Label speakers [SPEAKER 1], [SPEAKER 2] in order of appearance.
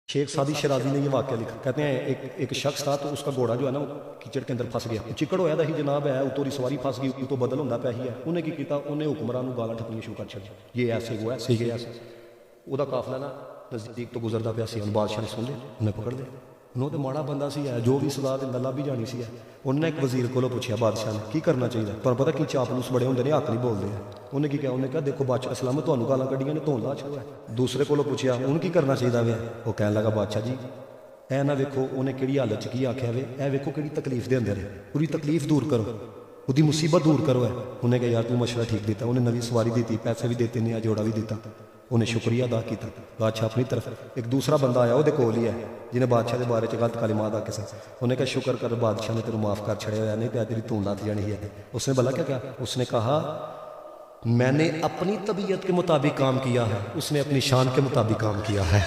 [SPEAKER 1] शेख सादी शराजी ने ये वाक्य लिखा। कहते हैं एक शख्स था, तो उसका घोड़ा जो है ना कीचड़ के अंदर फस गया। चिकड़ होया ही जनाब है, उतो दी सवारी फस गई, उतो बदल होंदा पिया ही है। उन्हें की कीता, उन्हें हुक्मरान नूं गालां ठप्पणियां शुरू कर छड्डियां, ये ऐसे वो ऐसे ये ऐसे। ਉਹਦਾ ਕਾਫਲਾ ना नज़दीक तो गुजरता पिया सी। बादशाह ने सुन लिया, उन्हें पकड़ लिया। उन्होंने तो माड़ा बंदा सी है, जो भी सलाह दिंदा लभ ही जानी सी है। उन्हें एक वजीर को पूछा बादशाह ने की करना चाहिए। तुहानूं पता की चापलूस बड़े होंदे ने, हक नहीं बोलते हैं। उन्हें की कहा, उन्हें कहा देखो बादशाह सलामत, तुहानूं गालां कड्डियां ने, धोन ला छड़ो है। दूसरे को पूछा उन्हें की करना चाहिए वे। वो कहने लगा बादशाह जी ऐ ना वेखो उन्हें किहड़ी हालत च की आख्या वे, ऐ वेखो किहड़ी तकलीफ दे अंदर है, पूरी तकलीफ दूर करो, उसकी मुसीबत दूर करो है। उन्हें कहा यार तू मशवरा ठीक दिता। उन्हें नवी सवारी दी, पैसे भी देते ने, जोड़ा भी दिता। उन्हें शुक्रिया अदा किया। बादशाह अपनी तरफ एक दूसरा बंदा आया, वो कोल ही है, जिन्हें बादशाह के बारे च गलत कलिमात आके सन। उन्हें कहा शुक्र कर बादशाह ने तेरू माफ़ कर छड़े हुआ, नहीं तो तेरी धून लग जानी है। उसने भला क्या कहा, उसने कहा मैंने अपनी तबीयत के मुताबिक काम किया है, उसने अपनी शान के मुताबिक काम किया है।